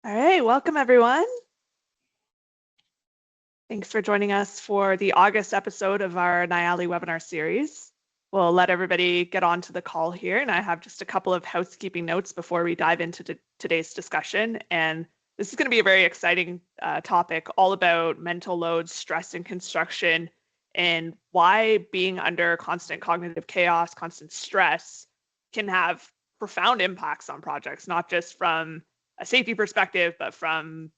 All right, welcome everyone. Thanks for joining us for the August episode of our Nialli webinar series. We'll let everybody get on to the call here, and I have just a couple of housekeeping notes before we dive into today's discussion. And this is going to be a very exciting topic, all about mental load, stress in construction, and why being under constant cognitive chaos, constant stress can have profound impacts on projects, not just from a safety perspective, but from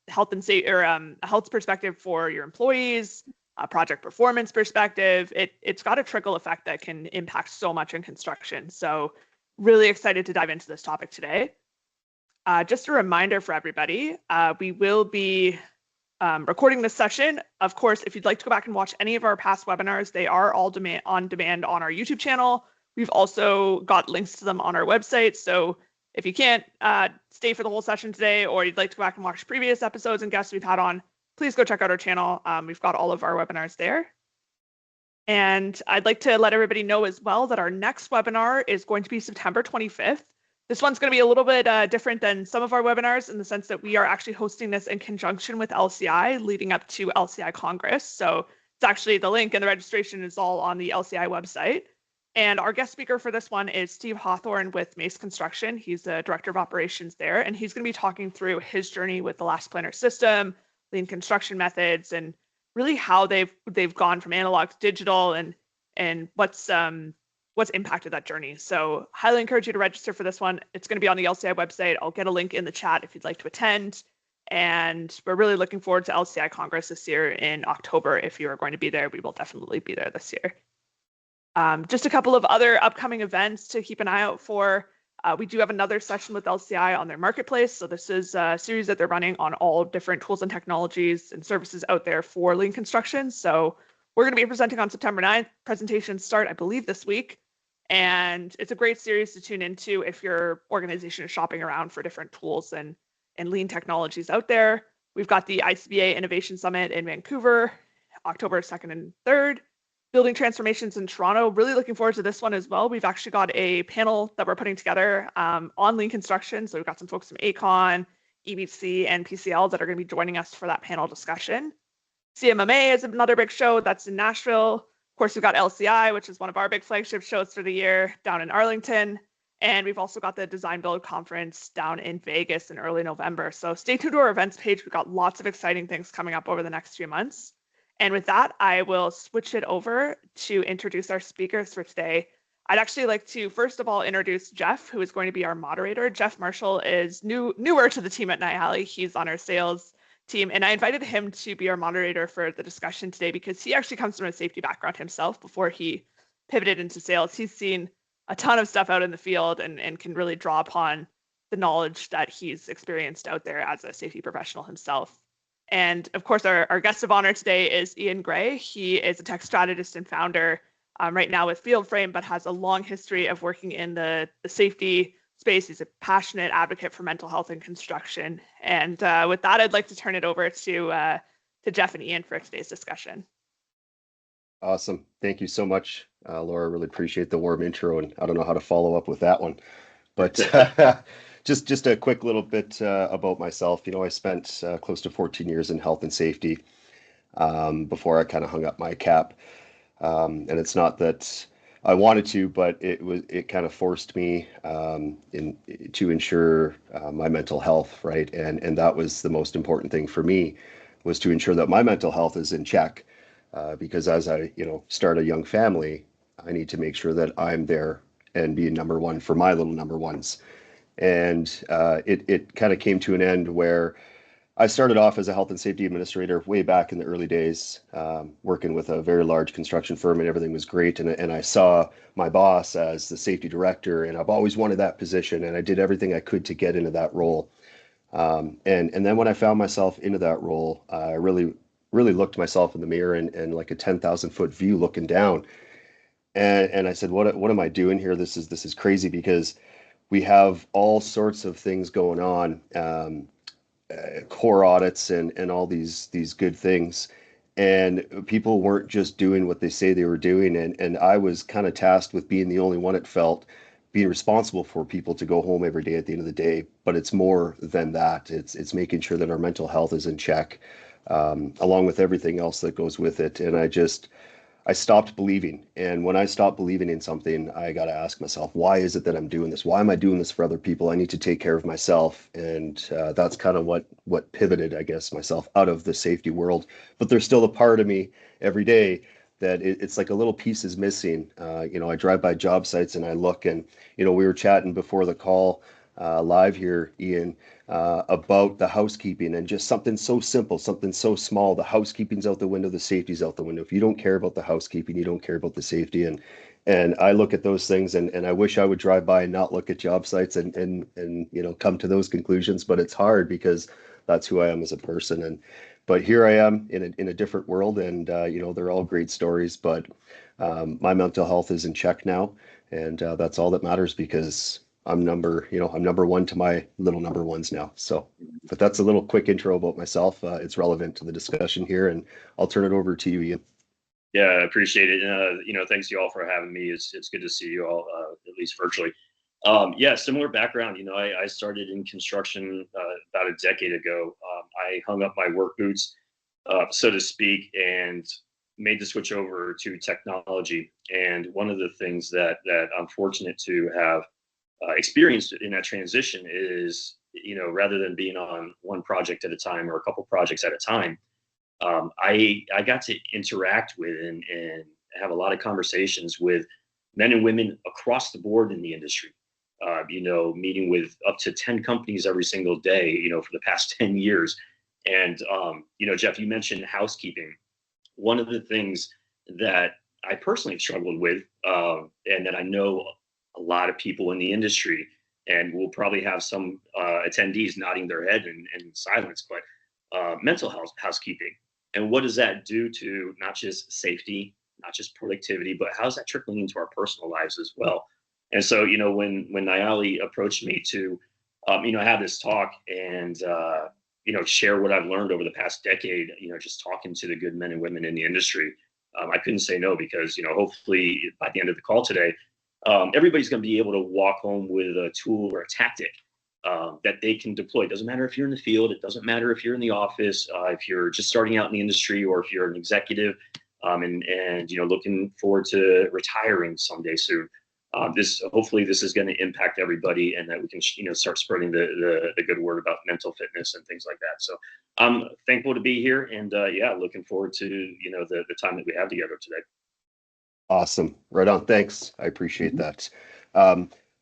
health and safety or a health perspective for your employees, a project performance perspective. It's got a trickle effect that can impact so much in construction. So really excited to dive into this topic today. Just a reminder for everybody, we will be recording this session. Of course, if you'd like to go back and watch any of our past webinars, they are all on demand on our YouTube channel. We've also got links to them on our website. So if you can't stay for the whole session today, or you'd like to go back and watch previous episodes and guests we've had on, please go check out our channel. We've got all of our webinars there. And I'd like to let everybody know as well that our next webinar is going to be September 25th. This one's going to be a little bit different than some of our webinars in the sense that we are actually hosting this in conjunction with LCI leading up to LCI Congress. So it's actually the link and the registration is all on the LCI website. And our guest speaker for this one is Steve Hawthorne with Mace Construction. He's the director of operations there, and he's going to be talking through his journey with the last planner system, lean construction methods, and really how they've gone from analog to digital and what's impacted that journey. So highly encourage you to register for this one. It's going to be on the LCI website. I'll get a link in the chat if you'd like to attend. And we're really looking forward to LCI Congress this year in October. If you are going to be there, we will definitely be there this year. Just a couple of other upcoming events to keep an eye out for. We do have another session with LCI on their marketplace. So this is a series that they're running on all different tools and technologies and services out there for lean construction. So we're going to be presenting on September 9th. Presentations start, I believe, this week. And it's a great series to tune into if your organization is shopping around for different tools and lean technologies out there. We've got the ICBA Innovation Summit in Vancouver, October 2nd and 3rd. Building transformations in Toronto. Really looking forward to this one as well. We've actually got a panel that we're putting together on lean construction. So we've got some folks from ACON, EBC, and PCL that are going to be joining us for that panel discussion. CMMA is another big show that's in Nashville. Of course, we've got LCI, which is one of our big flagship shows for the year down in Arlington. And we've also got the Design Build Conference down in Vegas in early November. So stay tuned to our events page. We've got lots of exciting things coming up over the next few months. And with that, I will switch it over to introduce our speakers for today. I'd actually like to, first of all, introduce Jeff, who is going to be our moderator. Jeff Marshall is newer to the team at Nialli. He's on our sales team, and I invited him to be our moderator for the discussion today because he actually comes from a safety background himself before he pivoted into sales. He's seen a ton of stuff out in the field and can really draw upon the knowledge that he's experienced out there as a safety professional himself. And of course, our guest of honor today is Ian Gray. He is a tech strategist and founder right now with Fieldframe, but has a long history of working in the safety space. He's a passionate advocate for mental health in construction. And with that, I'd like to turn it over to Jeff and Ian for today's discussion. Awesome. Thank you so much, Laura. Really appreciate the warm intro, and I don't know how to follow up with that one, but just a quick little bit about myself. I spent close to 14 years in health and safety before I kind of hung up my cap. And it's not that I wanted to, but it kind of forced me to ensure my mental health, right? And that was the most important thing for me, was to ensure that my mental health is in check. Because as I start a young family, I need to make sure that I'm there and be number one for my little number ones. And it kind of came to an end where I started off as a health and safety administrator way back in the early days, working with a very large construction firm, and everything was great. And I saw my boss as the safety director, and I've always wanted that position, and I did everything I could to get into that role. And then when I found myself into that role, I really looked myself in the mirror and like a 10,000 foot view looking down. And I said, what am I doing here? This is crazy, because we have all sorts of things going on, core audits and all these good things. And people weren't just doing what they say they were doing. And I was kind of tasked with being the only one, it felt, being responsible for people to go home every day at the end of the day, but it's more than that. It's making sure that our mental health is in check, along with everything else that goes with it. And I stopped believing. And when I stopped believing in something, I got to ask myself, why is it that I'm doing this? Why am I doing this for other people? I need to take care of myself. And that's kind of what pivoted, I guess, myself out of the safety world. But there's still a part of me every day that it's like a little piece is missing. I drive by job sites and I look, and we were chatting before the call live here, Ian, about the housekeeping, and just something so simple, something so small. The housekeeping's out the window, the safety's out the window. If you don't care about the housekeeping, you don't care about the safety. And I look at those things, and I wish I would drive by and not look at job sites and come to those conclusions. But it's hard because that's who I am as a person. But here I am in a different world, and they're all great stories. But my mental health is in check now, and that's all that matters, because I'm number one to my little number ones now. So, but that's a little quick intro about myself. It's relevant to the discussion here, and I'll turn it over to you, Ian. Yeah, I appreciate it. Thanks to you all for having me. It's good to see you all, at least virtually. Yeah, similar background. I started in construction about a decade ago. I hung up my work boots, so to speak, and made the switch over to technology. And one of the things that I'm fortunate to have experienced in that transition is, rather than being on one project at a time or a couple projects at a time, I got to interact with and have a lot of conversations with men and women across the board in the industry. Meeting with up to 10 companies every single day, for the past 10 years. And, Jeff, you mentioned housekeeping. One of the things that I personally have struggled with, and that I know a lot of people in the industry, and we'll probably have some attendees nodding their head in silence, but mental health housekeeping. And what does that do to not just safety, not just productivity, but how's that trickling into our personal lives as well? And so, when Nialli approached me to, have this talk and, share what I've learned over the past decade, just talking to the good men and women in the industry, I couldn't say no, because, hopefully by the end of the call today, everybody's going to be able to walk home with a tool or a tactic that they can deploy. It doesn't matter if you're in the field. It doesn't matter if you're in the office, if you're just starting out in the industry, or if you're an executive and looking forward to retiring someday soon. Hopefully this is going to impact everybody, and that we can start spreading the good word about mental fitness and things like that. So I'm thankful to be here, and looking forward to the time that we have together today. Awesome. Right on. Thanks. I appreciate that.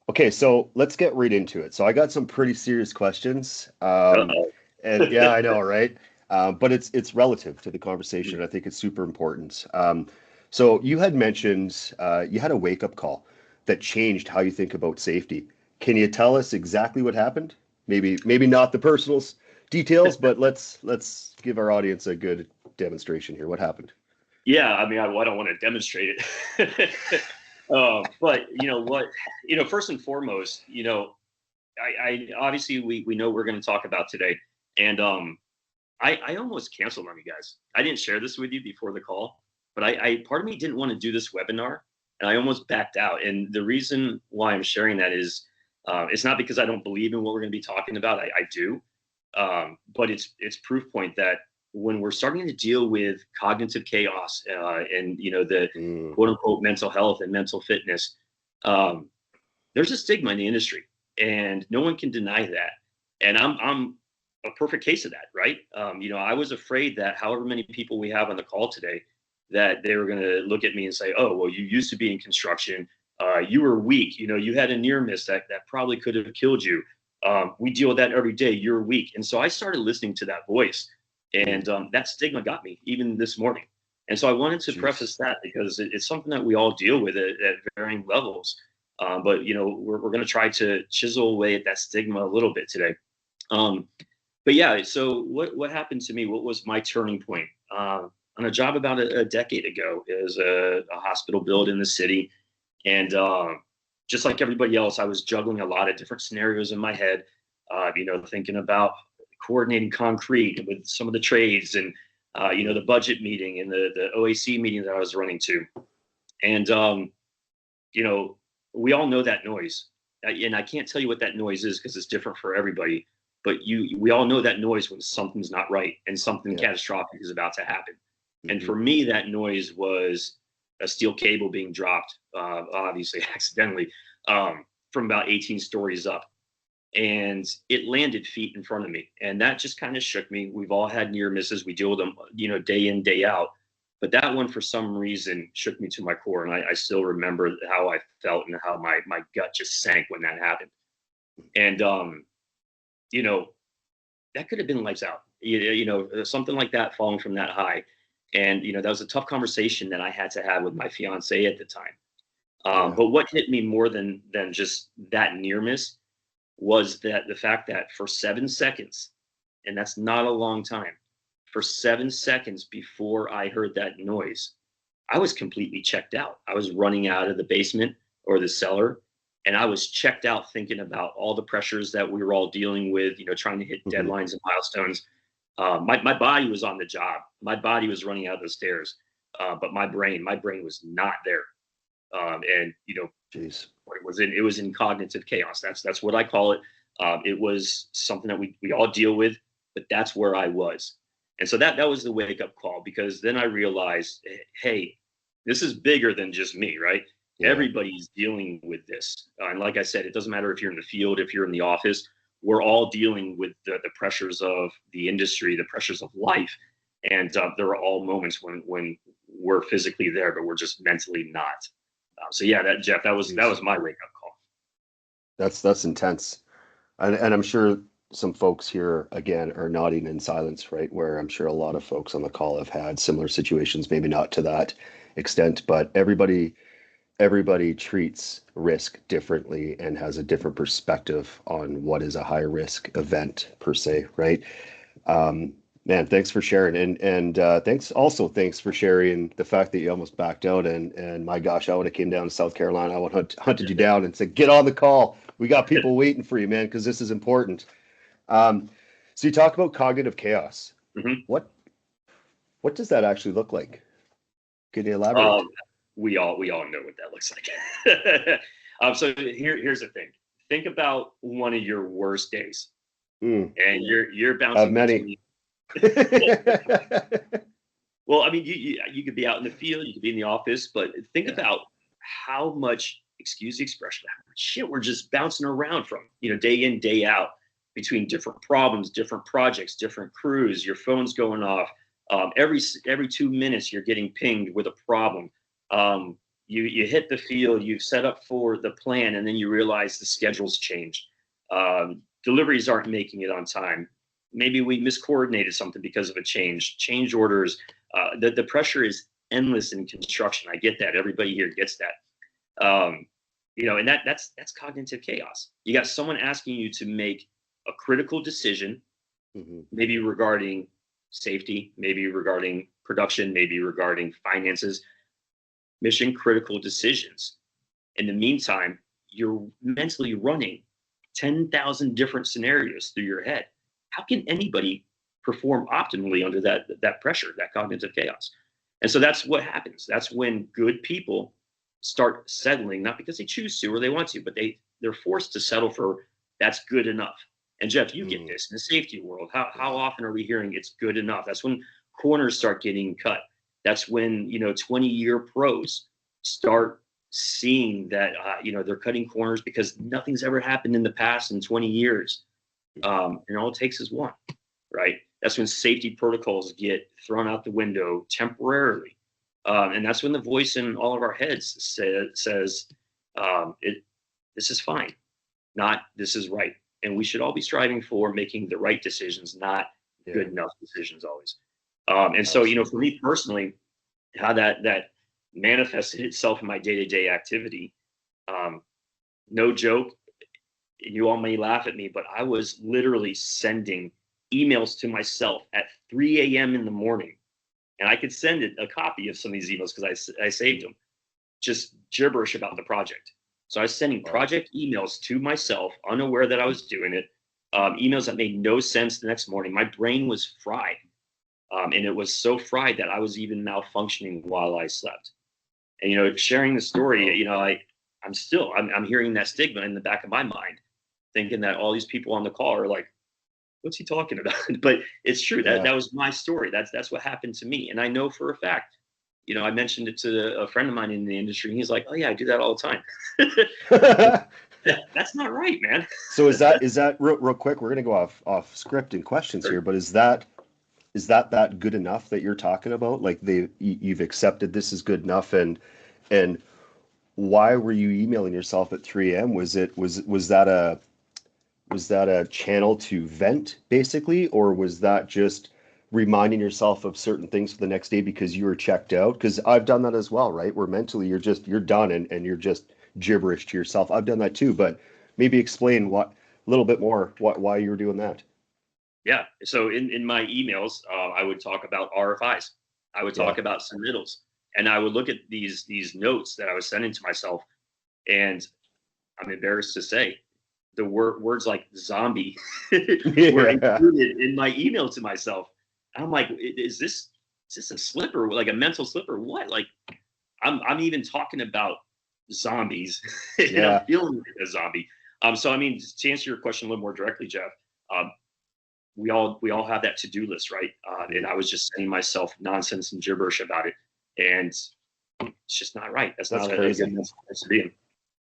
Okay, so let's get right into it. So I got some pretty serious questions. And yeah, I know, right? But it's relative to the conversation. I think it's super important. So you had mentioned you had a wake-up call that changed how you think about safety. Can you tell us exactly what happened? Maybe not the personal details, but let's give our audience a good demonstration here. What happened? Yeah, I mean, I don't want to demonstrate it. But first and foremost, I obviously we know we're going to talk about today, and I almost canceled on you guys. I didn't share this with you before the call, but I part of me didn't want to do this webinar, and I almost backed out. And the reason why I'm sharing that is, it's not because I don't believe in what we're going to be talking about. I do, but it's proof point that when we're starting to deal with cognitive chaos and the quote unquote mental health and mental fitness, there's a stigma in the industry, and no one can deny that. And I'm a perfect case of that, right? I was afraid that however many people we have on the call today, that they were going to look at me and say, "Oh, well, you used to be in construction. You were weak. You had a near miss that probably could have killed you. We deal with that every day. You're weak." And so I started listening to that voice. And that stigma got me even this morning. And so I wanted to preface that, because it's something that we all deal with at varying levels. But, we're going to try to chisel away at that stigma a little bit today. But yeah, so what happened to me? What was my turning point? On a job about a decade ago, is a hospital build in the city. And just like everybody else, I was juggling a lot of different scenarios in my head, thinking about coordinating concrete with some of the trades, and the budget meeting and the OAC meeting that I was running to. And we all know that noise. And I can't tell you what that noise is because it's different for everybody. But we all know that noise when something's not right and something catastrophic is about to happen. And for me, that noise was a steel cable being dropped, obviously accidentally, from about 18 stories up. And it landed feet in front of me. And that just kind of shook me. We've all had near misses. We deal with them, day in, day out. But that one, for some reason, shook me to my core. And I still remember how I felt and how my gut just sank when that happened. And, that could have been lights out, something like that falling from that high. And, that was a tough conversation that I had to have with my fiance at the time. But what hit me more than just that near miss was that the fact that for 7 seconds, and that's not a long time, for 7 seconds before I heard that noise, I was completely checked out. I was running out of the basement or the cellar, and I was checked out thinking about all the pressures that we were all dealing with, trying to hit deadlines and milestones. My body was on the job. My body was running out of the stairs, but my brain was not there. And Jeez. it was in cognitive chaos. That's what I call it. It was something that we all deal with, but that's where I was. And so that was the wake up call, because then I realized, hey, this is bigger than just me, right? Yeah. Everybody's dealing with this. And like I said, it doesn't matter if you're in the field, if you're in the office, we're all dealing with the pressures of the industry, the pressures of life. And there are all moments when we're physically there, but we're just mentally not. So yeah, Jeff, that was my wake up call. That's intense. And I'm sure some folks here again are nodding in silence, right? Where I'm sure a lot of folks on the call have had similar situations, maybe not to that extent, but everybody treats risk differently and has a different perspective on what is a high risk event per se, right? Man, thanks for sharing, and thanks for sharing the fact that you almost backed out, and my gosh, I would have came down to South Carolina, I would have hunted you down and said, get on the call. We got people waiting for you, man, because this is important. So you talk about cognitive chaos. Mm-hmm. What does that actually look like? Can you elaborate? We all know what that looks like. So here's the thing. Think about one of your worst days, and you're bouncing many. Well, I mean, you could be out in the field, you could be in the office, but think about how much, excuse the expression, how much shit we're just bouncing around from, day in, day out, between different problems, different projects, different crews. Your phone's going off. Every 2 minutes, you're getting pinged with a problem. You hit the field, you've set up for the plan, and then you realize the schedule's changed. Deliveries aren't making it on time. Maybe we miscoordinated something because of a change orders. The pressure is endless in construction. I get that. Everybody here gets that. And that's cognitive chaos. You got someone asking you to make a critical decision, maybe regarding safety, maybe regarding production, maybe regarding finances, mission critical decisions. In the meantime, you're mentally running 10,000 different scenarios through your head. How can anybody perform optimally under that pressure, that cognitive chaos? And so that's what happens. That's when good people start settling, not because they choose to or they want to, but they're forced to settle for that's good enough. And Jeff, you get this in the safety world. How often are we hearing it's good enough? That's when corners start getting cut. That's when 20-year pros start seeing that they're cutting corners because nothing's ever happened in the past in 20 years. And all it takes is one, right? That's when safety protocols get thrown out the window temporarily. And that's when the voice in all of our heads says, this is fine, not this is right. And we should all be striving for making the right decisions, not good enough decisions always. And so, for me personally, how that manifested itself in my day-to-day activity, no joke, you all may laugh at me, but I was literally sending emails to myself at 3 a.m. in the morning. And I could send a copy of some of these emails because I saved them, just gibberish about the project. So I was sending project emails to myself, unaware that I was doing it, emails that made no sense the next morning. My brain was fried. And it was so fried that I was even malfunctioning while I slept. And, sharing the story, I'm hearing that stigma in the back of my mind, thinking that all these people on the call are like, what's he talking about? But it's true. Yeah. That was my story. That's what happened to me. And I know for a fact, I mentioned it to a friend of mine in the industry, and he's like, oh yeah, I do that all the time. That's not right, man. So is that real quick? We're gonna go off script and questions here, but is that good enough that you're talking about? Like you've accepted this is good enough, and why were you emailing yourself at 3 a.m.? Was that a channel to vent basically, or was that just reminding yourself of certain things for the next day because you were checked out? Because I've done that as well, right? Where mentally you're done and you're just gibberish to yourself. I've done that too, but maybe explain a little bit more why you were doing that. Yeah. So in my emails, I would talk about RFIs. I would talk about submittals, and I would look at these notes that I was sending to myself, and I'm embarrassed to say the words like zombie were included in my email to myself. I'm like, is this a slip, or like a mental slip, or what? Like, I'm even talking about zombies, and I'm feeling like a zombie. So I mean, to answer your question a little more directly, Jeff, we all have that to-do list, right? And I was just sending myself nonsense and gibberish about it, and it's just not right. That's not crazy. a good place to be in.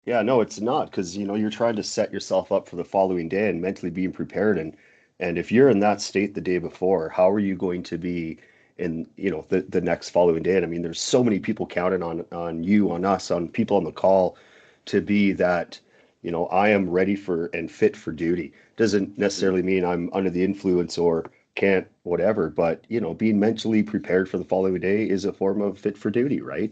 Yeah, no, it's not, because you're trying to set yourself up for the following day and mentally being prepared, and if you're in that state the day before, how are you going to be in the next following day? And I mean, there's so many people counting on you, on us, on people on the call to be that, I am ready for and fit for duty. Doesn't necessarily mean I'm under the influence or can't whatever, but being mentally prepared for the following day is a form of fit for duty, right?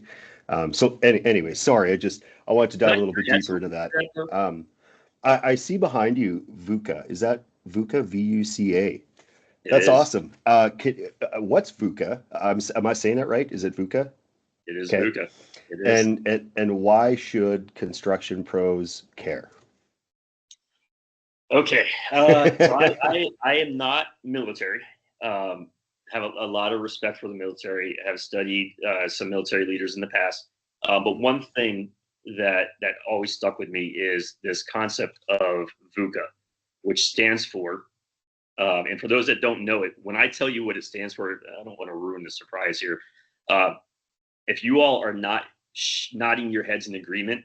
So anyway, sorry, I want to dive a little bit deeper into that. I see behind you VUCA. Is that VUCA? VUCA? That's awesome. What's VUCA? Am I saying that right? Is it VUCA? It is VUCA. It is. And why should construction pros care? Okay. So I am not military. Have a lot of respect for the military. Have studied some military leaders in the past. But one thing that always stuck with me is this concept of VUCA, which stands for, and for those that don't know it, when I tell you what it stands for, I don't want to ruin the surprise here. If you all are not nodding your heads in agreement,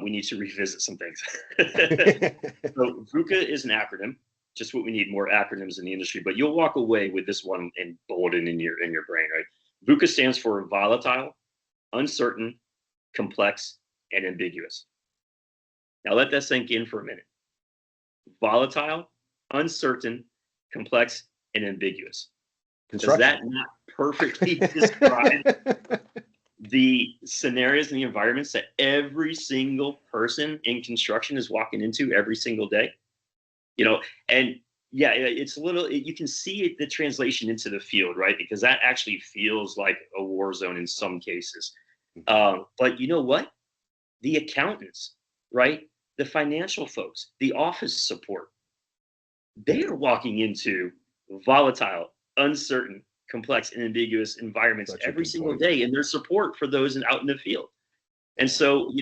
we need to revisit some things. So VUCA is an acronym, just what we need, more acronyms in the industry, but you'll walk away with this one in bold and in your brain, right? VUCA stands for volatile, uncertain, complex, and ambiguous. Now let that sink in for a minute. Volatile, uncertain, complex, and ambiguous. Does that not perfectly describe the scenarios and the environments that every single person in construction is walking into every single day? And yeah, it's a little, you can see it, the translation into the field, right? Because that actually feels like a war zone in some cases. But you know what? The accountants, right? The financial folks, the office support, they are walking into volatile, uncertain, complex, and ambiguous environments every single day, and their support for those out in the field. And so,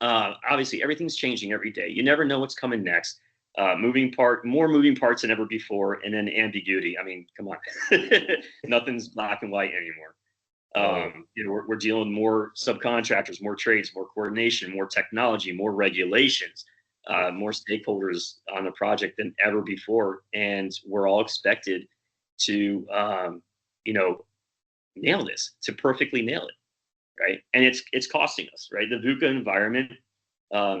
obviously everything's changing every day. You never know what's coming next. More moving parts than ever before, and then ambiguity. I mean, come on, nothing's black and white anymore. We're dealing with more subcontractors, more trades, more coordination, more technology, more regulations, more stakeholders on the project than ever before, and we're all expected to, nail this, to perfectly nail it, right? And it's costing us, right? The VUCA environment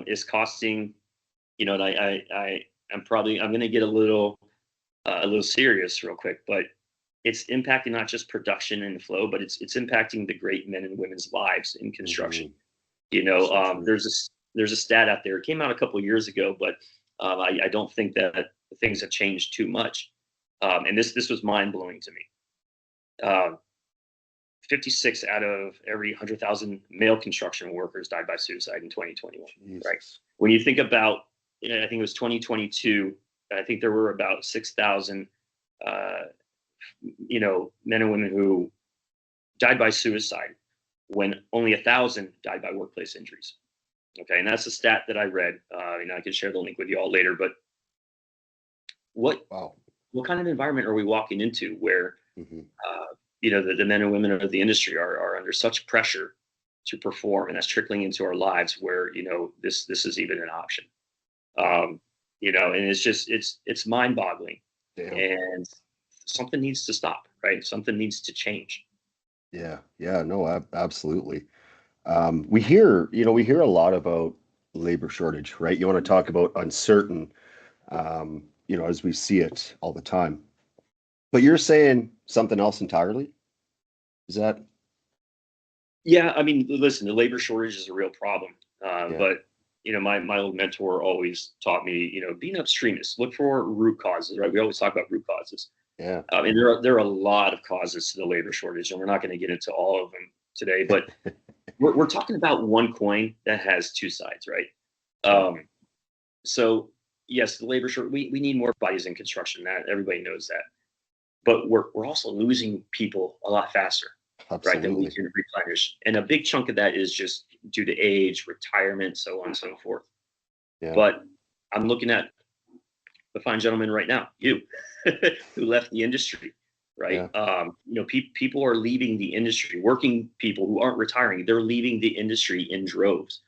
is costing. And I'm going to get a little serious real quick, but it's impacting not just production and flow, but it's impacting the great men and women's lives in construction. There's a stat out there. It came out a couple of years ago, but I don't think that things have changed too much. And this was mind blowing to me. 56 out of every 100,000 male construction workers died by suicide in 2021. Jesus. Right? When you think about, I think it was 2022. I think there were about 6,000, men and women who died by suicide, when only 1,000 died by workplace injuries. Okay, and that's a stat that I read. And I can share the link with you all later. But what Wow. what kind of environment are we walking into where Hmm. the men and women of the industry are under such pressure to perform, and that's trickling into our lives where this is even an option. um, and it's mind-boggling, Damn. and something needs to stop, right? Something needs to change. Yeah. Yeah. No, absolutely. We hear a lot about labor shortage, right? You want to talk about uncertain, as we see it all the time. But you're saying something else entirely? Is that? Yeah, I mean, listen, the labor shortage is a real problem, Yeah. but my old mentor always taught me, be an extremist, look for root causes, right? We always talk about root causes. Yeah. And there are a lot of causes to the labor shortage, and we're not going to get into all of them today, but we're talking about one coin that has two sides, right? Yeah. So yes, the labor short. We need more bodies in construction. That everybody knows that, but we're also losing people a lot faster, right? Than we Absolutely. can replenish, and a big chunk of that is just due to age, retirement, so on and so forth. Yeah. But I'm looking at the fine gentleman right now, you, who left the industry, right? Yeah. People are leaving the industry. Working people who aren't retiring, they're leaving the industry in droves,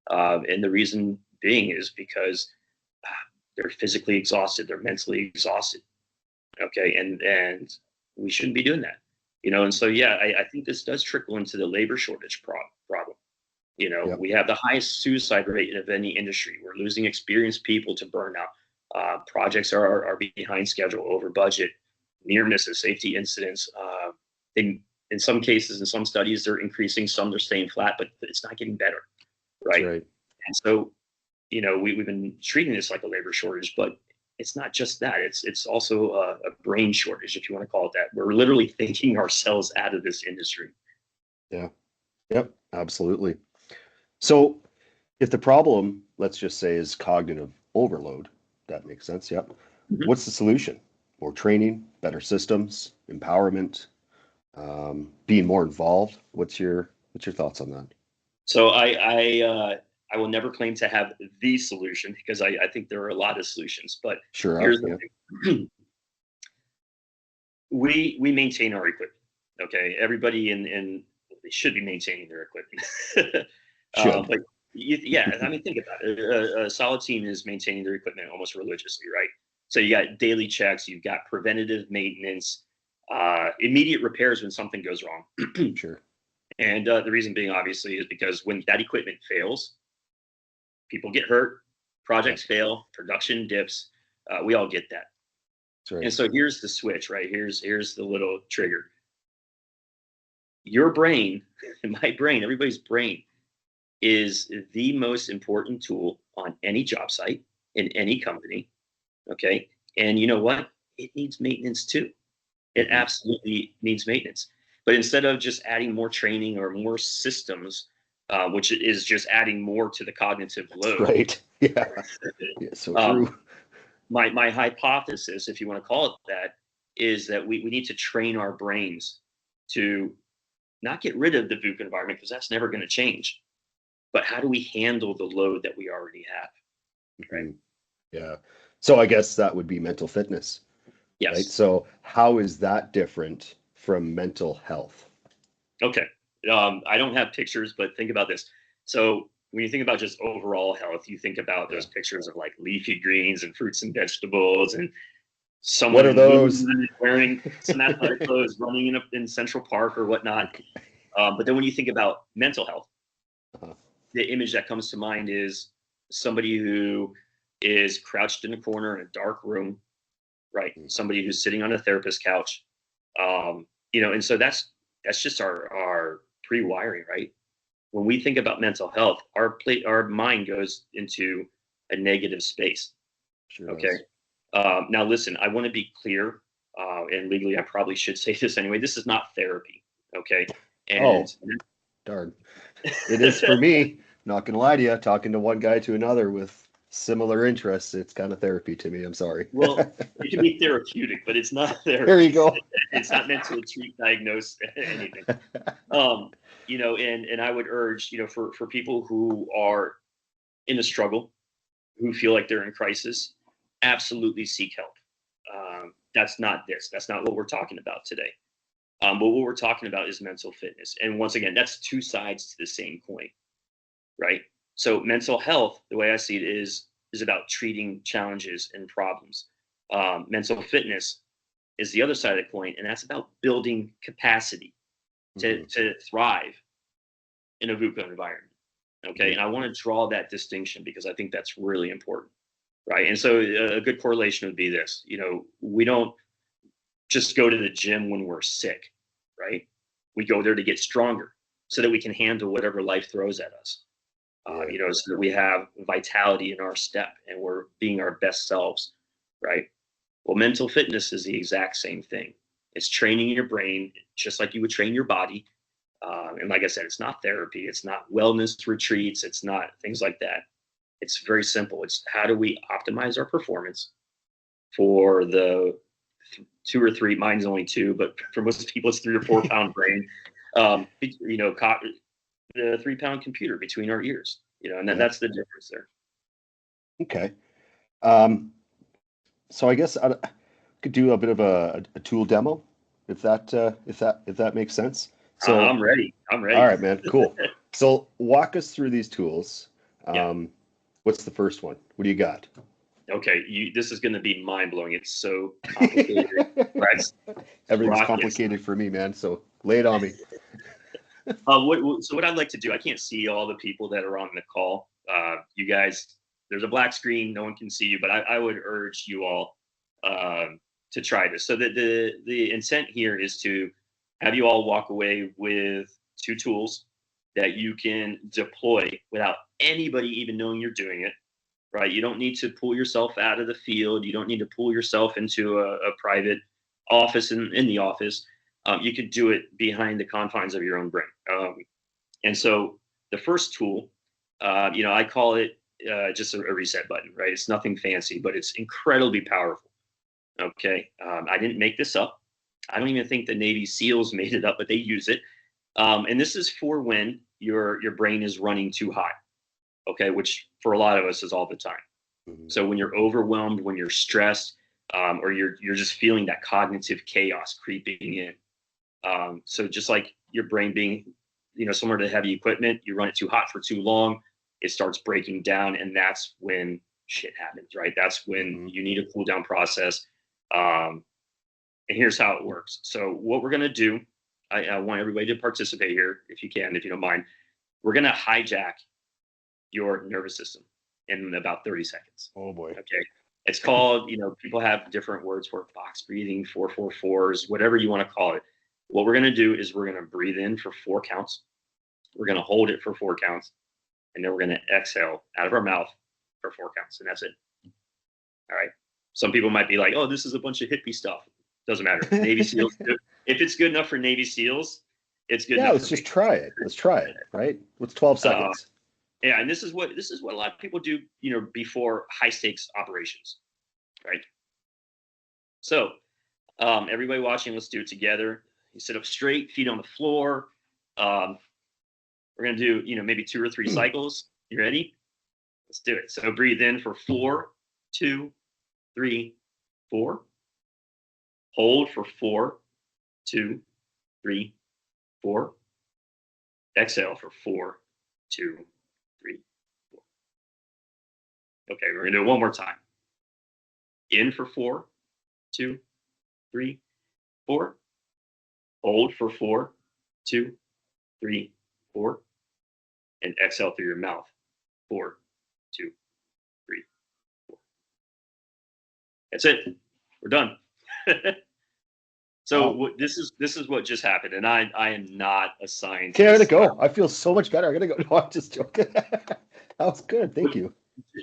and the reason being is because they're physically exhausted, they're mentally exhausted. Okay, and we shouldn't be doing that, And so yeah, I think this does trickle into the labor shortage problem. Yep. We have the highest suicide rate of any industry. We're losing experienced people to burnout. Projects are behind schedule, over budget, near misses, safety incidents. In some cases, in some studies, they're increasing. Some they're staying flat, but it's not getting better, That's right? right. And so, we've been treating this like a labor shortage, but it's not just that. It's also a brain shortage, if you want to call it that. We're literally thinking ourselves out of this industry. Yeah. Yep. Absolutely. So if the problem, let's just say, is cognitive overload, that makes sense. Yep. Mhm. What's the solution? More training, better systems, empowerment, being more involved. What's your thoughts on that? So I will never claim to have the solution because I think there are a lot of solutions. But Sure are. here's the Yeah. thing: we maintain our equipment. Okay, everybody in they should be maintaining their equipment. Should. But yeah, I mean, think about it. A solid team is maintaining their equipment almost religiously, right? So you got daily checks, you've got preventative maintenance, immediate repairs when something goes wrong. Sure. And the reason being, obviously, is because when that equipment fails, people get hurt, Yep. projects fail, production dips. We all get that. That's right. And so here's the switch, right? Here's the little trigger. Your brain, my brain, everybody's brain is the most important tool on any job site in any company. Okay. And you know what? It needs maintenance too. It Hmm. absolutely needs maintenance. But instead of just adding more training or more systems, which is just adding more to the cognitive That's load, right. Yeah. Yeah. So um, true. my hypothesis, if you want to call it that, is that we need to train our brains to not get rid of the VUCA environment because that's never going to change. But how do we handle the load that we already have? Right? Hmm. Yeah. So I guess that would be mental fitness, right? Yes. So how is that different from mental health? Okay. I don't have pictures, but think about this. So when you think about just overall health, you think about Yeah. those pictures of like leafy greens and fruits and vegetables and What are someone those? wearing some athletic clothes running in Central Park or whatnot. Okay. But then when you think about mental health, Uh-huh. the image that comes to mind is somebody who is crouched in a corner in a dark room, right? Mm. Somebody who's sitting on a therapist couch. And so that's just our pre-wiring, right? When we think about mental health, our mind goes into a negative space. Sure Okay. does. Now, listen, I want to be clear, and legally, I probably should say this anyway. This is not therapy. Okay. And Oh, darn. It is for me. Not gonna lie to you, talking to one guy to another with similar interests, it's kind of therapy to me. I'm sorry. well, it can be therapeutic, but it's not There you therapy. go. It's not meant to treat, diagnose anything. And I would urge, for people who are in a struggle, who feel like they're in crisis, absolutely seek help. That's not this. That's not what we're talking about today. But what we're talking about is mental fitness. And once again, that's two sides to the same coin, right? So mental health, the way I see it, is about treating challenges and problems. Mental fitness is the other side of the coin, and that's about building capacity to thrive in a VUCA environment. Okay, and I want to draw that distinction because I think that's really important, right? And so a good correlation would be this: we don't just go to the gym when we're sick, right? We go there to get stronger so that we can handle whatever life throws at us. So that we have vitality in our step and we're being our best selves, right? Well, mental fitness is the exact same thing. It's training your brain just like you would train your body. And like I said, it's not therapy. It's not wellness retreats. It's not things like that. It's very simple. It's how do we optimize our performance for the 2 or 3, mine's only 2, but for most people, it's 3 or 4 pound brain. The 3 pound computer between our ears, and that's the difference there. Okay. So I guess I could do a bit of a tool demo, if that makes sense. So I'm ready. All right, man. Cool. So walk us through these tools. What's the first one? What do you got? Okay, this is going to be mind blowing. It's so complicated. Right? Everything's complicated for me, man. So lay it on me. So what I'd like to do, I can't see all the people that are on the call. You guys, there's a black screen, no one can see you, but I would urge you all to try this. So the intent here is to have you all walk away with 2 tools that you can deploy without anybody even knowing you're doing it, right? You don't need to pull yourself out of the field. You don't need to pull yourself into a private office in the office. You could do it behind the confines of your own brain. And so the first tool, I call it just a reset button, right? It's nothing fancy, but it's incredibly powerful. Okay. I didn't make this up. I don't even think the Navy SEALs made it up, but they use it. And this is for when your brain is running too hot. Okay. Which for a lot of us is all the time. Mm-hmm. So when you're overwhelmed, when you're stressed, or you're just feeling that cognitive chaos creeping in. So just like your brain being, similar to heavy equipment, you run it too hot for too long, it starts breaking down, and that's when shit happens, right? That's when you need a cool down process. And here's how it works. So what we're going to do, I want everybody to participate here, if you can, if you don't mind. We're going to hijack your nervous system in about 30 seconds. Oh boy. Okay. It's called, people have different words for it, box breathing, 4-4-4s, whatever you want to call it. What we're going to do is we're going to breathe in for 4 counts. We're going to hold it for 4 counts. And then we're going to exhale out of our mouth for 4 counts. And that's it. All right. Some people might be like, oh, this is a bunch of hippie stuff. Doesn't matter. Navy SEALs, if it's good enough for Navy SEAls, it's good enough. Yeah, let's just try it. Let's try it, right? What's 12 seconds? Yeah, and this is what a lot of people do, before high stakes operations, right? So, everybody watching, let's do it together. You sit up straight, feet on the floor. We're gonna do, maybe 2 or 3 cycles. You ready? Let's do it. So breathe in for 4, 2, 3, 4. Hold for 4, 2, 3, 4. Exhale for 4, 2, 3, 4. Okay, we're gonna do it one more time. In for 4, 2, 3, 4. Hold for 4, 2, 3, 4. And exhale through your mouth. 4, 2, 3, 4. That's it. We're done. So this is what just happened, and I am not a scientist. Okay, I gotta go. I feel so much better. I gotta go. No, I'm just joking. That was good. Thank you,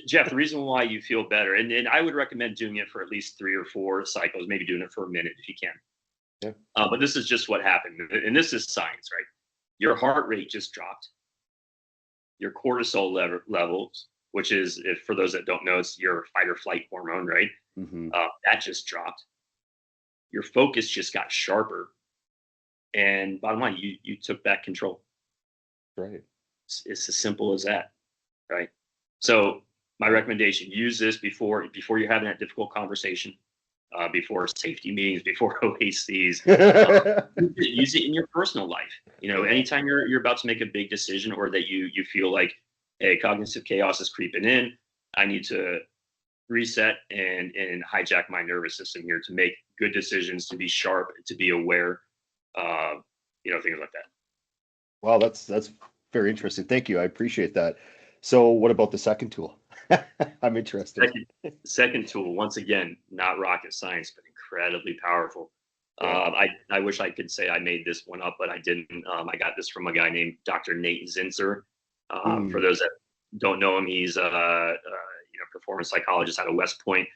Jeff. The reason why you feel better, and I would recommend doing it for at least 3 or 4 cycles, maybe doing it for a minute if you can. Yeah. But this is just what happened, and this is science, right? Your heart rate just dropped. Your cortisol levels, which is, if for those that don't know, it's your fight or flight hormone, right? Mm-hmm. That just dropped. Your focus just got sharper, and bottom line, you took back control. Right. It's as simple as that, right? So my recommendation: use this before you're having that difficult conversation, before safety meetings, before OACs. Use it in your personal life. Anytime you're about to make a big decision, or that you feel like, hey, cognitive chaos is creeping in, I need to reset and hijack my nervous system here to make good decisions, to be sharp, to be aware, things like that. Wow, that's very interesting. Thank you. I appreciate that. So what about the second tool? I'm interested. Second tool, once again, not rocket science, but incredibly powerful. Yeah. I wish I could say I made this one up, but I didn't. I got this from a guy named Dr. Nate Zinsser. For those that don't know him, he's a performance psychologist out of West Point.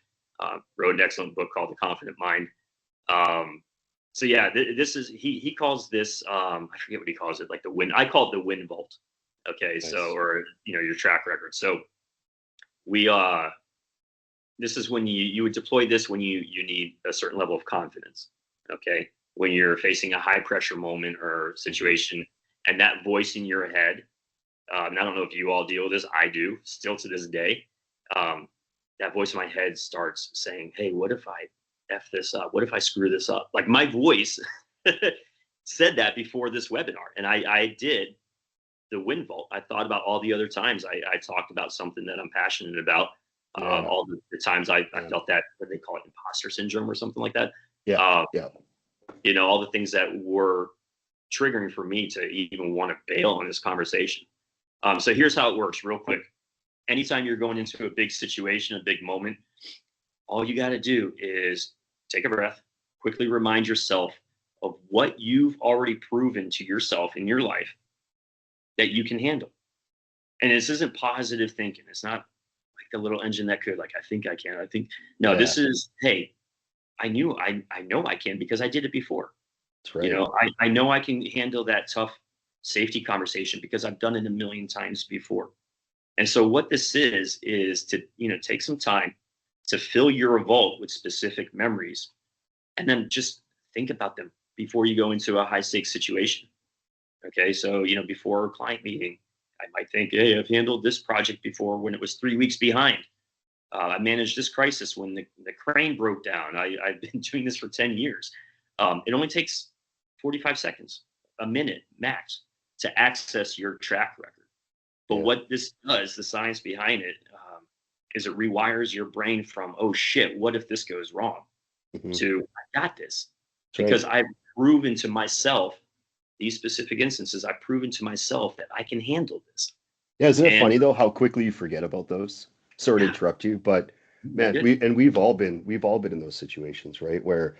Wrote an excellent book called The Confident Mind. So yeah, this is he calls this I forget what he calls it, like the win. I call it the win vault. Okay, nice. So, or your track record. So we this is when you would deploy this when you need a certain level of confidence. Okay, when you're facing a high pressure moment or situation, and that voice in your head. And I don't know if you all deal with this. I do still to this day. That voice in my head starts saying, "Hey, what if I F this up? What if I screw this up?" Like my voice said that before this webinar. And I did the win vault. I thought about all the other times I talked about something that I'm passionate about. All the times I felt that, what they call it, imposter syndrome or something like that. Yeah. All the things that were triggering for me to even want to bail on this conversation. So here's how it works real quick. Anytime you're going into a big situation, a big moment, all you got to do is take a breath, quickly remind yourself of what you've already proven to yourself in your life that you can handle. And this isn't positive thinking. It's not like the little engine that could, like, I think I can. This is, hey, I know I can because I did it before. That's right. I know I can handle that tough safety conversation because I've done it a million times before. And so what this is to, take some time to fill your vault with specific memories, and then just think about them before you go into a high stakes situation. Okay. So, before a client meeting, I might think, hey, I've handled this project before when it was 3 weeks behind. I managed this crisis when the crane broke down. I've been doing this for 10 years. It only takes 45 seconds, a minute max, to access your track record. But what this does, the science behind it, is it rewires your brain from, oh shit, what if this goes wrong? To, I got this. Because I've proven to myself, these specific instances, I've proven to myself that I can handle this. Yeah, isn't it funny though how quickly you forget about those? Sorry to interrupt you, but man, we've all been in those situations, right? Where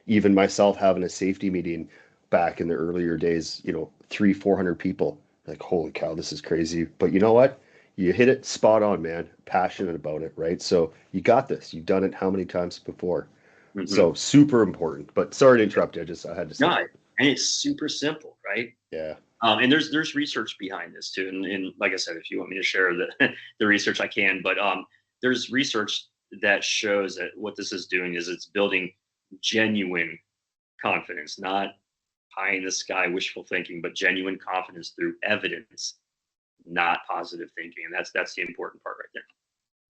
even myself having a safety meeting back in the earlier days, 300-400 people, like, holy cow, this is crazy. But you know what? You hit it spot on, man. Passionate about it, right? So you got this. You've done it how many times before? So super important. But sorry to interrupt you. I had to say that. And it's super simple, right? Yeah. And there's research behind this too. And like I said, if you want me to share the research, I can. But there's research that shows that what this is doing is it's building genuine confidence, not pie in the sky wishful thinking, but genuine confidence through evidence, not positive thinking. And that's the important part right there.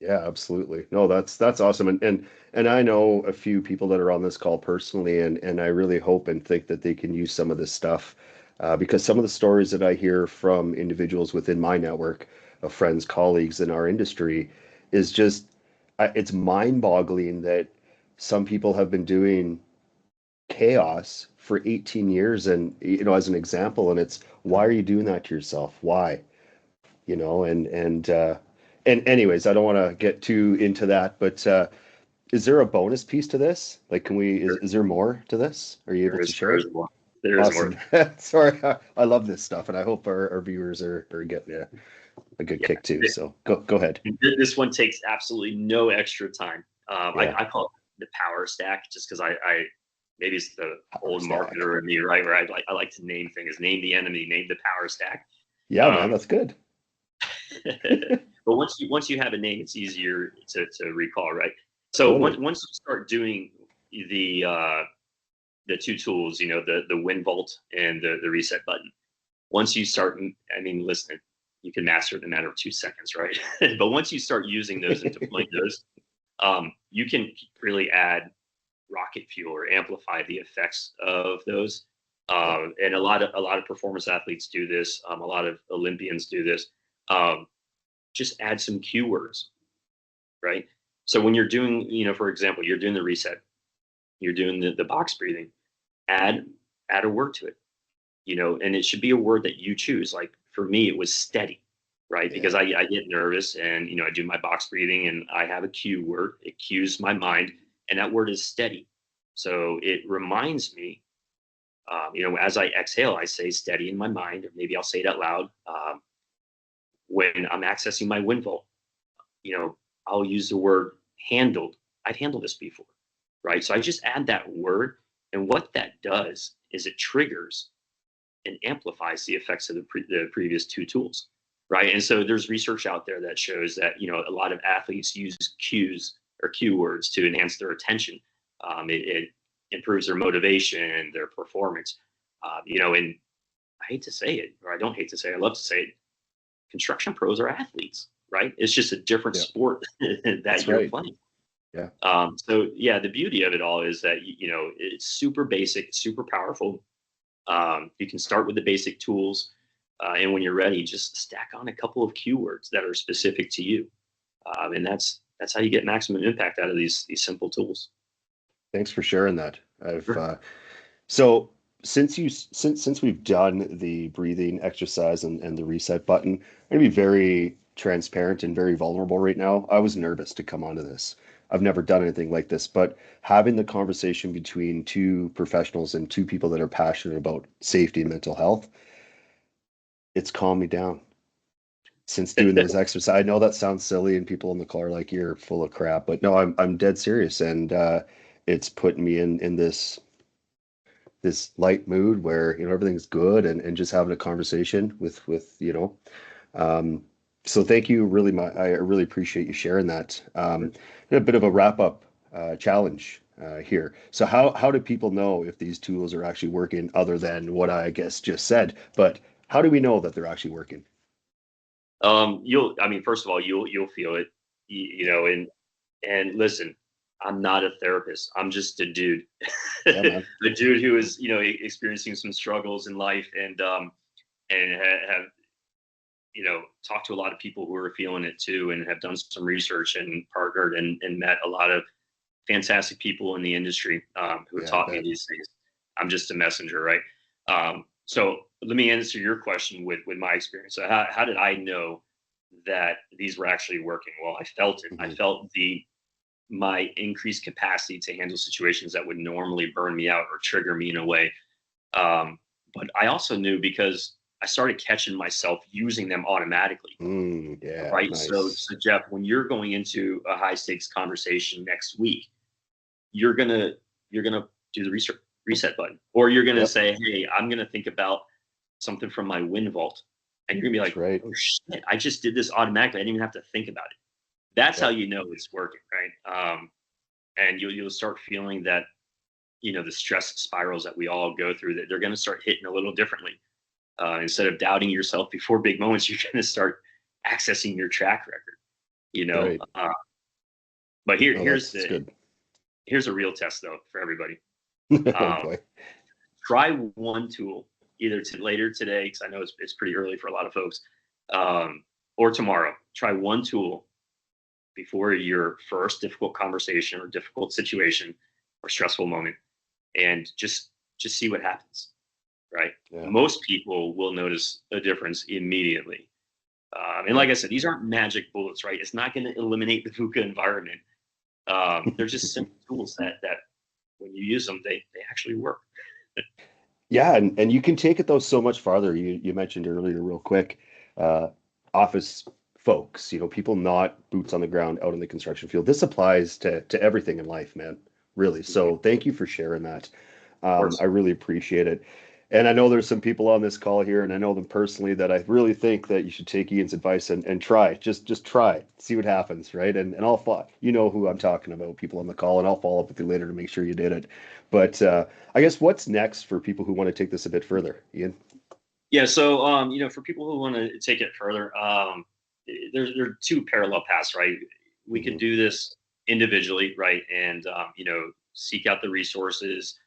Yeah, absolutely. No, that's awesome. And I know a few people that are on this call personally, and I really hope and think that they can use some of this stuff, because some of the stories that I hear from individuals within my network of friends, colleagues in our industry is just, it's mind-boggling that some people have been doing chaos for 18 years, and as an example, and it's, why are you doing that to yourself? Why? And anyways, I don't want to get too into that, but is there a bonus piece to this? Like, is there more to this? Are you able to share? There is more. Sorry, I love this stuff, and I hope our viewers are getting a good kick too. So go ahead. This one takes absolutely no extra time. I call it the power stack, just because I maybe it's the old marketer in me, right? Where I like to name things, name the enemy, name the power stack. Yeah, man, that's good. But once you have a name, it's easier to recall, right? So once you start doing the two tools, the win vault and the reset button, once you start, listen, you can master it in a matter of 2 seconds, right? But once you start using those and deploying those, you can really add rocket fuel or amplify the effects of those. And a lot of performance athletes do this. A lot of Olympians do this. Um, just add some keywords, right? So when you're doing, for example, you're doing the reset, you're doing the box breathing, add add a word to it, and it should be a word that you choose. Like for me, it was steady, right? Because Yeah. I get nervous and, I do my box breathing and I have a cue word. It cues my mind, and that word is steady. So it reminds me, as I exhale, I say steady in my mind, or maybe I'll say it out loud. When I'm accessing my wind vault, you know, I'll use the word handled. I've handled this before, right? So I just add that word. And what that does is it triggers and amplifies the effects of the previous two tools, right? And so there's research out there that shows that, a lot of athletes use cues or cue words to enhance their attention. It improves their motivation, their performance. And I hate to say it, or I don't hate to say it, I love to say it, construction pros are athletes, right? It's just a different Yeah. sport that That's you're right. playing. Yeah. So yeah, the beauty of it all is that it's super basic, super powerful. You can start with the basic tools, and when you're ready, just stack on a couple of keywords that are specific to you, and that's how you get maximum impact out of these simple tools. Thanks for sharing that. I've Sure. So since we've done the breathing exercise and the reset button, I'm gonna be very transparent and very vulnerable right now. I was nervous to come onto this. I've never done anything like this, but having the conversation between two professionals and two people that are passionate about safety and mental health, it's calmed me down since doing those exercises. I know that sounds silly and people in the car are like, you're full of crap, but no, I'm dead serious. And it's putting me in this light mood where everything's good and just having a conversation with. um so thank you, really. I really appreciate you sharing that. A bit of a wrap up challenge here. So how do people know if these tools are actually working, other than what I guess just said? But how do we know that they're actually working? I mean, first of all, you'll feel it, and listen, I'm not a therapist. I'm just a dude, Yeah, man. a dude who is, experiencing some struggles in life, and have, talked to a lot of people who are feeling it too, and have done some research and partnered and met a lot of fantastic people in the industry, who have Yeah, I taught me bet. these things. I'm just a messenger, right? So let me answer your question with my experience. So how did I know that these were actually working? Well, I felt it. I Hmm. felt my increased capacity to handle situations that would normally burn me out or trigger me in a way. But I also knew because I started catching myself using them automatically, Yeah, right? So, nice. so Jeff, when you're going into a high stakes conversation next week, you're gonna you're gonna do the reset button, or you're gonna Yep, say, "Hey, I'm gonna think about something from my wind vault," and you're gonna be that's like, right. "Oh shit, I just did this automatically. I didn't even have to think about it." That's how Yep. you know it's working, right? And you'll start feeling that, the stress spirals that we all go through, that they're gonna start hitting a little differently. Instead of doubting yourself before big moments, you're gonna start accessing your track record. You know, Right. uh, but here No, here's that's the good. here's a real test though for everybody. Oh Um, boy. Try one tool either later today, because I know it's pretty early for a lot of folks, or tomorrow. Try one tool before your first difficult conversation or difficult situation or stressful moment, and just see what happens. Right? Yeah. Most people will notice a difference immediately. And like Yep. I said, these aren't magic bullets, right? It's not going to eliminate the VUCA environment. They're just simple tools that when you use them, they actually work. Yeah, and you can take it though so much farther. You mentioned earlier, real quick, uh, office folks, people not boots on the ground out in the construction field. This applies to everything in life, man. Really. Mhm. So thank you for sharing that. Of I course. really appreciate it. And I know there's some people on this call here, and I know them personally, that I really think that you should take Ian's advice and try. Just try, see what happens, right? And I'll follow. You know who I'm talking about, people on the call, and I'll follow up with you later to make sure you did it. But I guess what's next for people who want to take this a bit further, Ian? Yeah. So, for people who want to take it further, there are two parallel paths, right? We could Mhm. do this individually, right? And, seek out the resources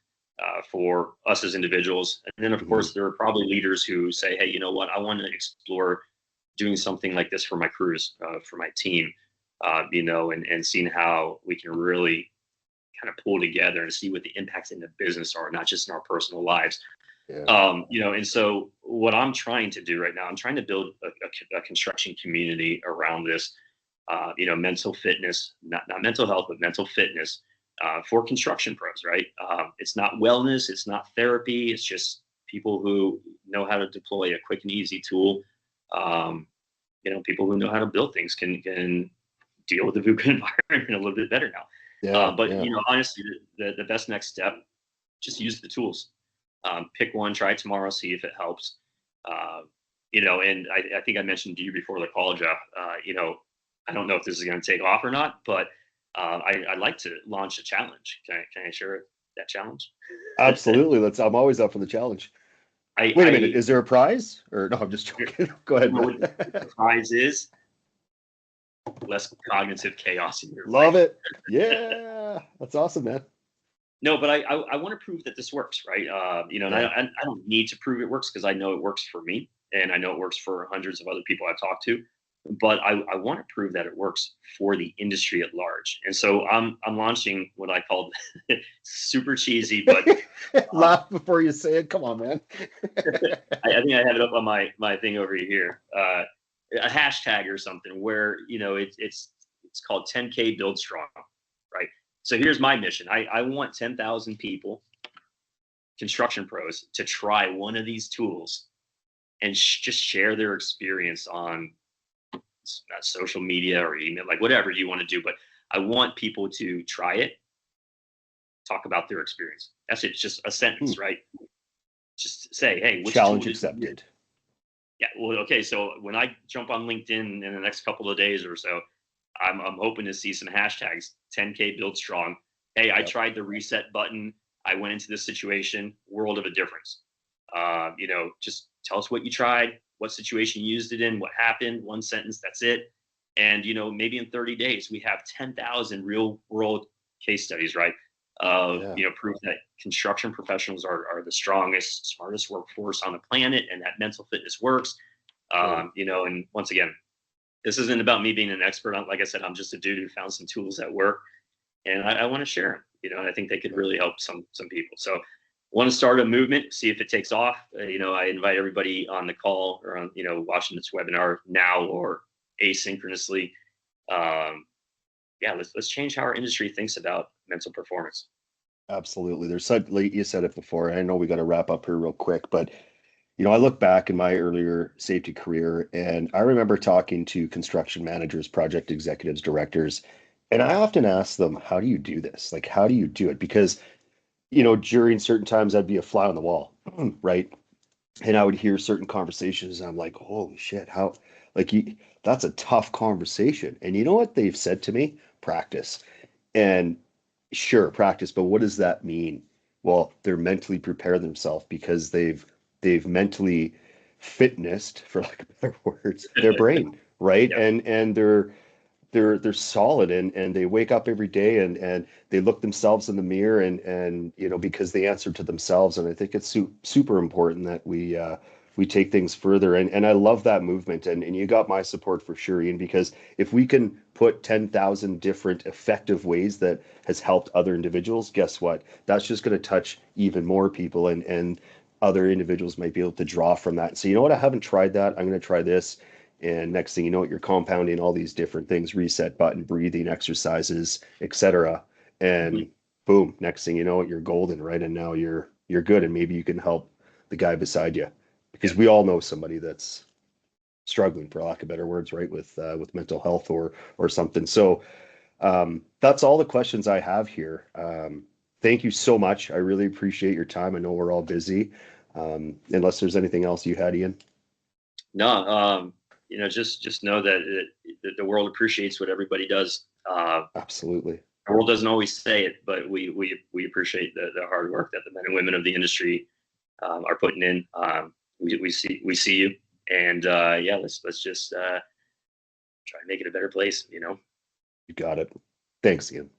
for us as individuals. And then, of Mhm. course, there are probably leaders who say, hey, you know what? I want to explore doing something like this for my crews, for my team, and seeing how we can really kind of pull together and see what the impacts in the business are, not just in our personal lives. Yeah. And so what I'm trying to do right now, I'm trying to build a construction community around this, mental fitness, not mental health, but mental fitness for construction pros, right? It's not wellness, it's not therapy, it's just people who know how to deploy a quick and easy tool. Um, people who know how to build things can deal with the VUCA environment a little bit better now. Yeah. But Yeah. honestly, the best next step, just use the tools. Pick one, try it tomorrow, see if it helps. And I think I mentioned to you before the call, Jeff. I don't know if this is going to take off or not, but I'd like to launch a challenge. Can I share that challenge? Absolutely. I'm always up for the challenge. I, Wait a minute. I Is there a prize? Or no, I'm just joking. Go ahead, what the man. prize is less cognitive chaos in your Love life. it. Yeah. That's awesome, man. No, but I want to prove that this works, right? And Yeah. I don't need to prove it works because I know it works for me and I know it works for hundreds of other people I've talked to. But I want to prove that it works for the industry at large. And so I'm launching what I call super cheesy, but Laugh before you say it. Come on, man. I think I have it up on my thing over here. A hashtag or something where it's called 10K Build Strong, right? So here's my mission. I want 10,000 people, construction pros, to try one of these tools and just share their experience on social media or email, like whatever you want to do. But I want people to try it, talk about their experience. That's it. Just a Hmm. sentence, right? Just say, hey, which tool Challenge did you use? accepted. Yeah, well, okay. So when I jump on LinkedIn in the next couple of days or so, I'm hoping to see some hashtags 10K build strong. Hey, I Yep. tried the reset button. I went into this situation, world of a difference. Just tell us what you tried, what situation you used it in, what happened, one sentence, that's it. And, maybe in 30 days, we have 10,000 real world case studies, right? Of, Yeah. proof that construction professionals are the strongest, smartest workforce on the planet and that mental fitness works. Good. And once again, this isn't about me being an expert. Like I said, I'm just a dude who found some tools that work, and I want to share them. And I think they could Yep. really help some people. So, want to start a movement, see if it takes off. I invite everybody on the call or on watching this webinar now or asynchronously. Yeah, let's change how our industry thinks about mental performance. Absolutely. There's such, like you said it before. I know we got to wrap up here real quick, but I look back in my earlier safety career and I remember talking to construction managers, project executives, directors, and I often ask them, how do you do this? Like, how do you do it? Because, during certain times I'd be a fly on the wall, right? And I would hear certain conversations and I'm like, holy shit, how, like, that's a tough conversation. And you know what they've said to me? Practice. And sure, practice, but what does that mean? Well, they're mentally prepare themselves because they've mentally fitnessed, for lack of better words, their brain, right? Yeah. And they're solid and they wake up every day and they look themselves in the mirror and because they answer to themselves. And I think it's super important that we take things further. And I love that movement. And you got my support for sure, Ian, because if we can put 10,000 different effective ways that has helped other individuals, guess what? That's just going to touch even more people and other individuals might be able to draw from that. So you know what? I haven't tried that. I'm going to try this. And next thing you know, you're compounding all these different things, reset button, breathing exercises, etc. Mhm. And boom, next thing you know, you're golden, right? And now you're good. And maybe you can help the guy beside you. Yeah. Because we all know somebody that's struggling, for lack of better words, right, with mental health or something. So that's all the questions I have here. Thank you so much. I really appreciate your time. I know we're all busy. Unless there's anything else you had, Ian. No, just know that the world appreciates what everybody does. Absolutely. The world doesn't always say it, but we appreciate the hard work that the men and women of the industry are putting in. we see you, and yeah, let's just try and make it a better place. You got it. Thanks, Ian.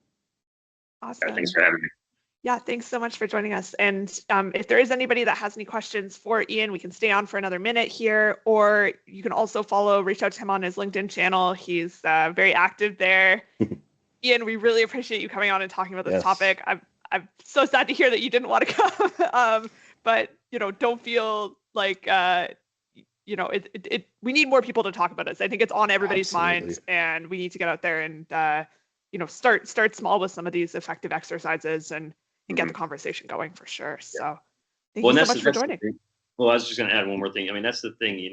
Awesome. Thanks for having me. Yeah, thanks so much for joining us. And if there is anybody that has any questions for Ian, we can stay on for another minute here, or you can also reach out to him on his LinkedIn channel. He's very active there. Ian, we really appreciate you coming on and talking about this topic. I'm so sad to hear that you didn't want to come, but don't feel like we need more people to talk about this. I think it's on everybody's minds, and we need to get out there and start small with some of these effective exercises and get the conversation going for sure. So thank you so much for joining. Well, I was just going to add one more thing. I mean, that's the thing,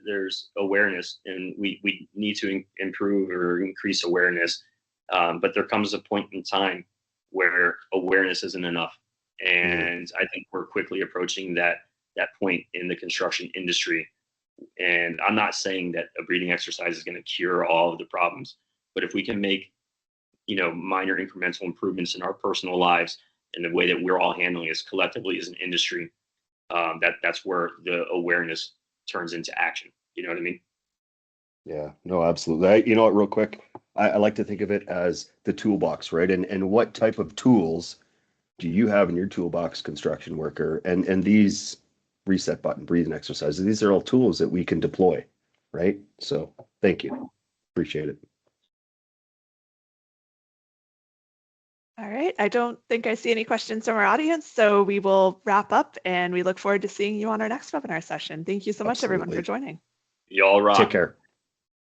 there's awareness, and we need to improve or increase awareness. But there comes a point in time where awareness isn't enough. And I think we're quickly approaching that point in the construction industry. And I'm not saying that a breathing exercise is going to cure all of the problems, but if we can make, minor incremental improvements in our personal lives and the way that we're all handling this collectively as an industry, that's where the awareness turns into action. You know what I mean? Yeah, no, absolutely. You know what, real quick, I like to think of it as the toolbox, right? And what type of tools do you have in your toolbox, construction worker? And these reset button breathing exercises, these are all tools that we can deploy, right? So thank you. Appreciate it. All right. I don't think I see any questions from our audience, so we will wrap up, and we look forward to seeing you on our next webinar session. Thank you so much, everyone, for joining. Y'all rock. Take care.